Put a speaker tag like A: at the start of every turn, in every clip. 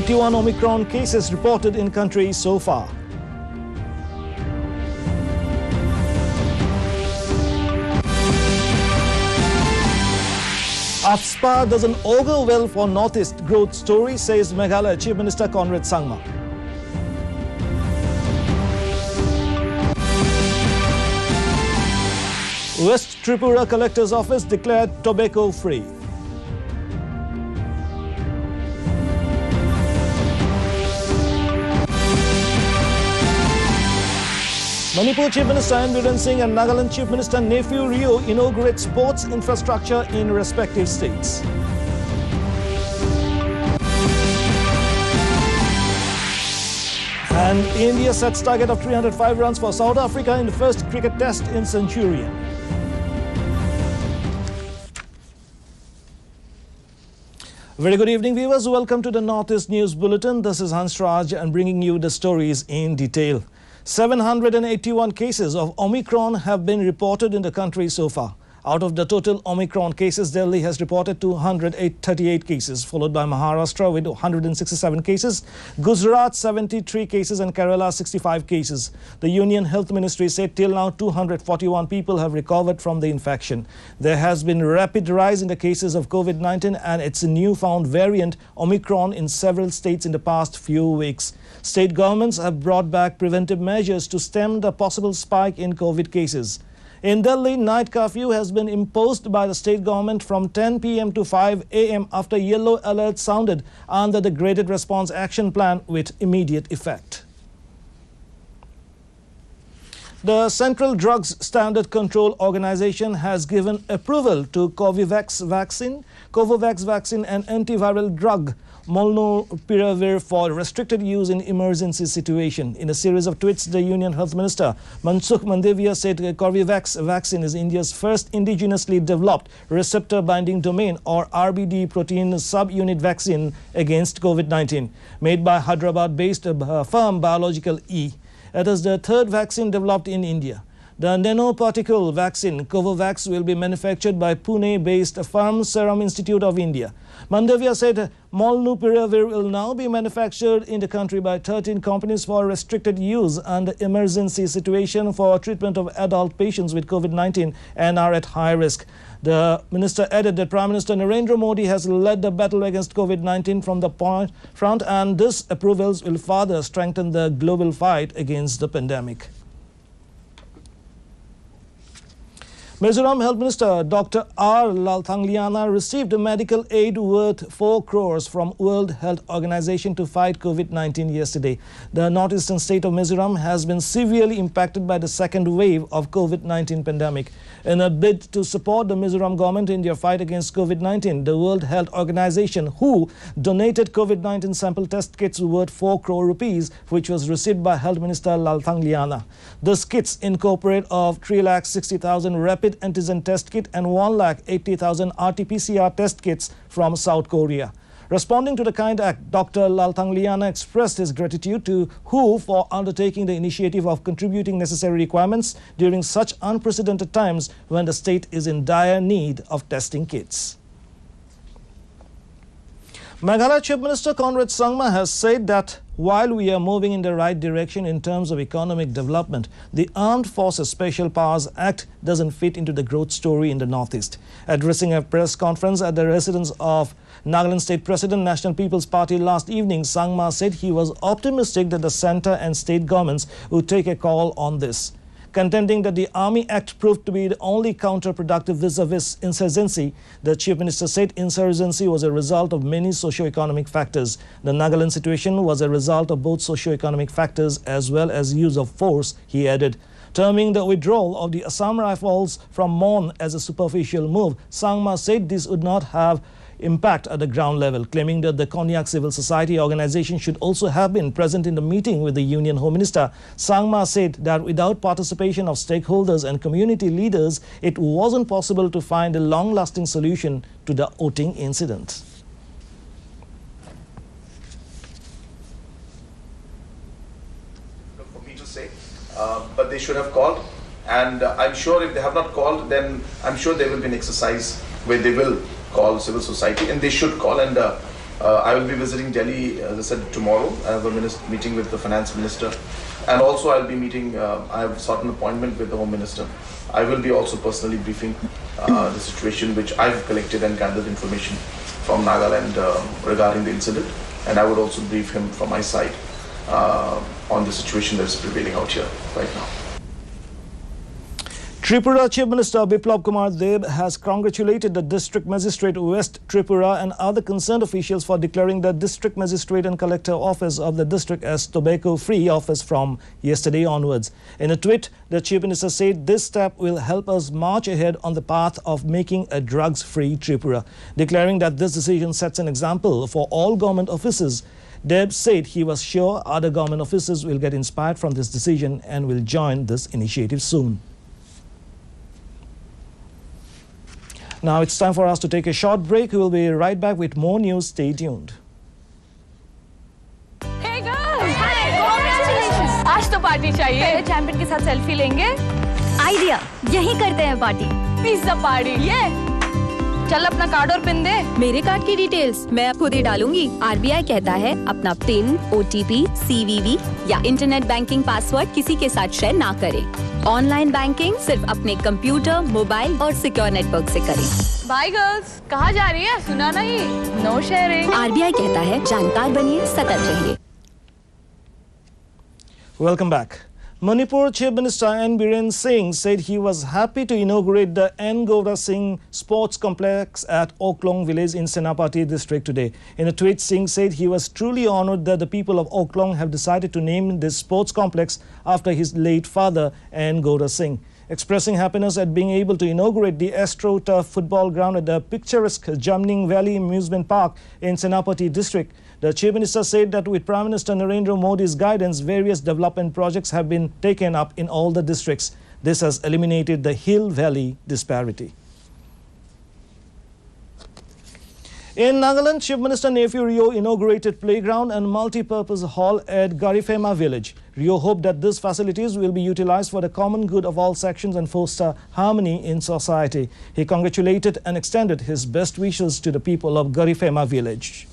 A: 81 Omicron cases reported in country so far. AFSPA doesn't augur well for Northeast growth story, says Meghalaya Chief Minister Conrad Sangma. West Tripura Collector's Office declared tobacco free. Manipur Chief Minister N. Biren Singh and Nagaland Chief Minister Nephew Rio inaugurate sports infrastructure in respective states. And India sets target of 305 runs for South Africa in the first cricket test in Centurion. Very good evening, viewers. Welcome to the Northeast News Bulletin. This is Hans Raj and bringing you the stories in detail. 781 cases of Omicron have been reported in the country so far. Out of the total Omicron cases, Delhi has reported 238 cases, followed by Maharashtra with 167 cases, Gujarat 73 cases and Kerala 65 cases. The Union Health Ministry said till now 241 people have recovered from the infection. There has been a rapid rise in the cases of COVID-19 and its newfound variant Omicron in several states in the past few weeks. State governments have brought back preventive measures to stem the possible spike in COVID cases. In Delhi, night curfew has been imposed by the state government from 10 p.m. to 5 a.m. after yellow alert sounded under the Graded Response Action Plan with immediate effect. The Central Drugs Standard Control Organization has given approval to Covovax vaccine and antiviral drug Molnupiravir for restricted use in emergency situation. In a series of tweets, the Union Health Minister Mansukh Mandavia said Covovax vaccine is India's first indigenously developed receptor binding domain or RBD protein subunit vaccine against COVID-19, made by Hyderabad-based firm Biological E. It is the third vaccine developed in India. The nanoparticle vaccine Covovax will be manufactured by Pune-based firm Serum Institute of India. Mandavia said Molnupiravir will now be manufactured in the country by 13 companies for restricted use and emergency situation for treatment of adult patients with COVID-19 and are at high risk. The minister added that Prime Minister Narendra Modi has led the battle against COVID-19 from the front, and these approvals will further strengthen the global fight against the pandemic. Mizoram Health Minister Dr. R. Lalthangliana received a medical aid worth 4 crores from World Health Organization to fight COVID-19 yesterday. The northeastern state of Mizoram has been severely impacted by the second wave of COVID-19 pandemic. In a bid to support the Mizoram government in their fight against COVID-19, the World Health Organization, WHO, donated COVID-19 sample test kits worth 4 crore rupees, which was received by Health Minister Lalthangliana. These kits incorporate of 360,000 rapid antigen test kit and 180,000 RT-PCR test kits from South Korea. Responding to the kind act, Dr. Lalthangliana expressed his gratitude to WHO for undertaking the initiative of contributing necessary requirements during such unprecedented times when the state is in dire need of testing kits. Meghalaya Chief Minister Conrad Sangma has said that while we are moving in the right direction in terms of economic development, the Armed Forces Special Powers Act doesn't fit into the growth story in the Northeast. Addressing a press conference at the residence of Nagaland State President National People's Party last evening, Sangma said he was optimistic that the centre and state governments would take a call on this. Contending that the Army Act proved to be the only counterproductive vis-a-vis insurgency, the Chief Minister said insurgency was a result of many socio-economic factors. The Nagaland situation was a result of both socio-economic factors as well as use of force, he added. Terming the withdrawal of the Assam Rifles from Mon as a superficial move, Sangma said this would not have impact at the ground level, claiming that the Konyak Civil Society organization should also have been present in the meeting with the Union Home Minister. Sangma said that without participation of stakeholders and community leaders, it wasn't possible to find a long-lasting solution to the voting incident.
B: For me to say, but they should have called, and I'm sure if they have not called, then I'm sure there will be an exercise where they will call civil society, and they should call, and I will be visiting Delhi, as I said, tomorrow. I have a meeting with the finance minister, and also I'll be meeting, I have sought an appointment with the home minister. I will be also personally briefing the situation, which I've collected and gathered information from Nagaland regarding the incident, and I would also brief him from my side on the situation that's prevailing out here right now.
A: Tripura Chief Minister Biplab Kumar Deb has congratulated the District Magistrate West Tripura and other concerned officials for declaring the District Magistrate and Collector Office of the district as tobacco-free office from yesterday onwards. In a tweet, the Chief Minister said this step will help us march ahead on the path of making a drugs-free Tripura, declaring that this decision sets an example for all government offices. Deb said he was sure other government offices will get inspired from this decision and will join this initiative soon. Now it's time for us to take a short break. We will be right back with more news. Stay tuned.
C: Hey girls! Hi! Congratulations! आज तो party चाहिए। Champion के साथ selfie लेंगे।
D: Idea, यही करते हैं party.
C: Pizza party. ये चल अपना कार्ड और पिन दे।
D: मेरे कार्ड की डिटेल्स मैं खुद ही डालूंगी। आरबीआई कहता है अपना पिन, ओटीपी, सीवीवी या इंटरनेट बैंकिंग पासवर्ड किसी के साथ शेयर ना करें। ऑनलाइन बैंकिंग सिर्फ अपने कंप्यूटर, मोबाइल और सिक्योर नेटवर्क से करें।
C: बाय गर्ल्स, कहाँ जा रही है? सुना नहीं? No sharing.
D: आरबीआई कहता है जानकार बनिए, सतर्क रहिए।
A: Welcome back. Manipur Chief Minister N. Biren Singh said he was happy to inaugurate the N. Govda Singh Sports Complex at Oklong Village in Senapati district today. In a tweet, Singh said he was truly honored that the people of Oklong have decided to name this sports complex after his late father, N. Govda Singh. Expressing happiness at being able to inaugurate the AstroTurf football ground at the picturesque Jamning Valley Amusement Park in Senapati district, the Chief Minister said that with Prime Minister Narendra Modi's guidance, various development projects have been taken up in all the districts. This has eliminated the hill-valley disparity. In Nagaland, Chief Minister Nephew Rio inaugurated playground and multi-purpose hall at Garifema village. Rio hoped that these facilities will be utilized for the common good of all sections and foster harmony in society. He congratulated and extended his best wishes to the people of Garifema village.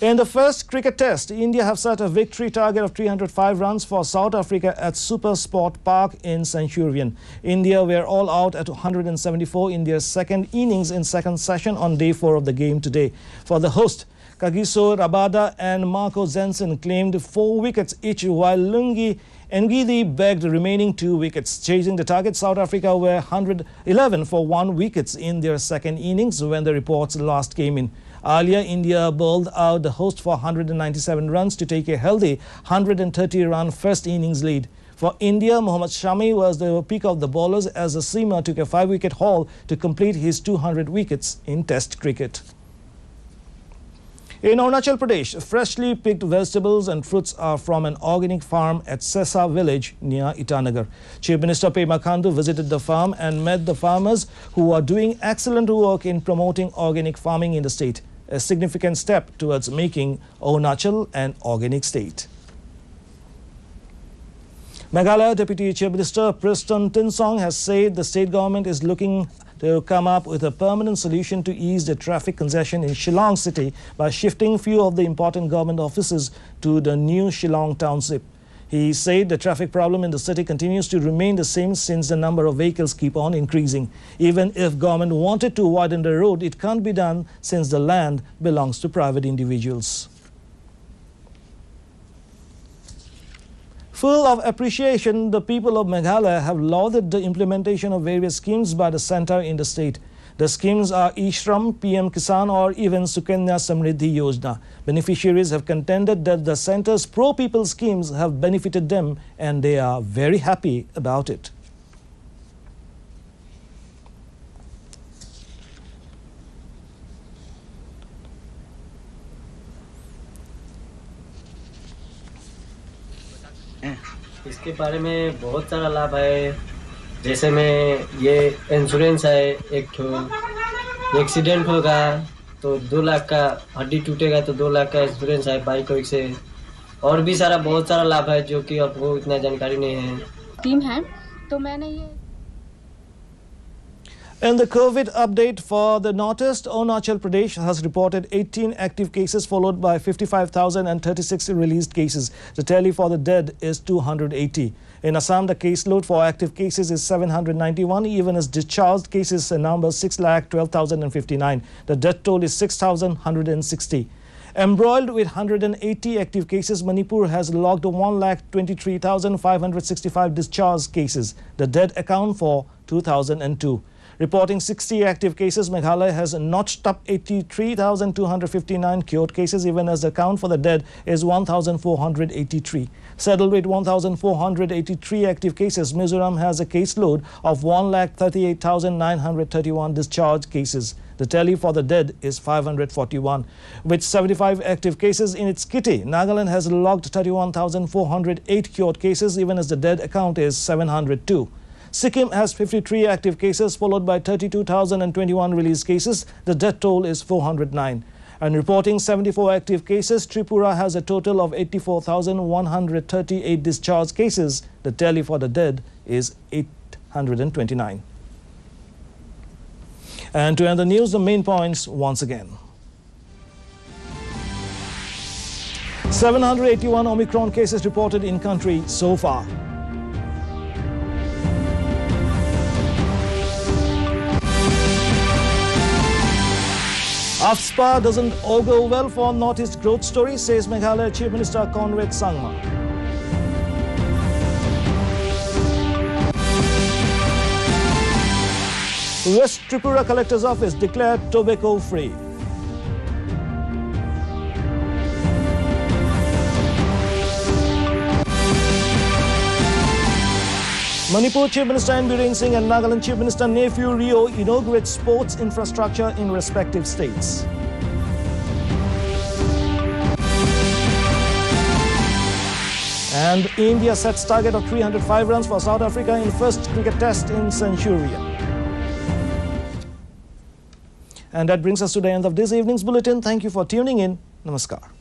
A: In the first cricket test, India have set a victory target of 305 runs for South Africa at Super Sport Park in Centurion. India were all out at 174 in their second innings in second session on day 4 of the game today. For the host, Kagiso Rabada and Marco Zenson claimed 4 wickets each, while Lungi Ngidi bagged the remaining 2 wickets. Chasing the target, South Africa were 111 for 1 wickets in their second innings when the reports last came in. Earlier, India bowled out the host for 197 runs to take a healthy 130-run first innings lead. For India, Mohammad Shami was the pick of the bowlers as the seamer took a 5-wicket haul to complete his 200 wickets in Test cricket. In Arunachal Pradesh, freshly picked vegetables and fruits are from an organic farm at Sesa village near Itanagar. Chief Minister Pema Khandu visited the farm and met the farmers who are doing excellent work in promoting organic farming in the state, a significant step towards making Arunachal an organic state. Meghalaya Deputy Chief Minister Preston Tinsong has said the state government is looking to come up with a permanent solution to ease the traffic congestion in Shillong city by shifting few of the important government offices to the new Shillong township. He said the traffic problem in the city continues to remain the same since the number of vehicles keep on increasing. Even if government wanted to widen the road, it can't be done since the land belongs to private individuals. Full of appreciation, the people of Meghalaya have lauded the implementation of various schemes by the centre in the state. The schemes are E-Shram, PM Kisan or even Sukanya Samriddhi Yojana. Beneficiaries have contended that the centre's pro-people schemes have benefited them and they are very happy about it.
E: इसके बारे में बहुत सारा लाभ है, जैसे में ये इंश्योरेंस है, एक एक्सीडेंट होगा तो 2 लाख का, हड्डी टूटेगा तो 2 लाख का इंश्योरेंस है बाइक से, और भी सारा बहुत सारा लाभ है जो कि आपको इतना जानकारी नहीं है।
F: टीम है तो मैंने ये
A: In the COVID update for the Northeast, Arunachal Pradesh has reported 18 active cases followed by 55,036 released cases. The tally for the dead is 280. In Assam, the caseload for active cases is 791, even as discharged cases number 6,12,059. The death toll is 6,160. Embroiled with 180 active cases, Manipur has logged 1,23,565 discharged cases. The dead account for 2,002. Reporting 60 active cases, Meghalaya has notched up 83,259 cured cases, even as the count for the dead is 1,483. Settled with 1,483 active cases, Mizoram has a caseload of 1,38,931 discharged cases. The tally for the dead is 541. With 75 active cases in its kitty, Nagaland has logged 31,408 cured cases, even as the dead account is 702. Sikkim has 53 active cases, followed by 32,021 released cases. The death toll is 409. And reporting 74 active cases, Tripura has a total of 84,138 discharged cases. The tally for the dead is 829. And to end the news, the main points once again. 781 Omicron cases reported in country so far. AFSPA doesn't augur well for Northeast growth story, says Meghalaya Chief Minister Conrad Sangma. West Tripura Collector's Office declared tobacco free. Manipur Chief Minister N. Birren Singh and Nagaland Chief Minister Neiphiu Rio inaugurate sports infrastructure in respective states. And India sets target of 305 runs for South Africa in first cricket test in Centurion. And that brings us to the end of this evening's bulletin. Thank you for tuning in. Namaskar.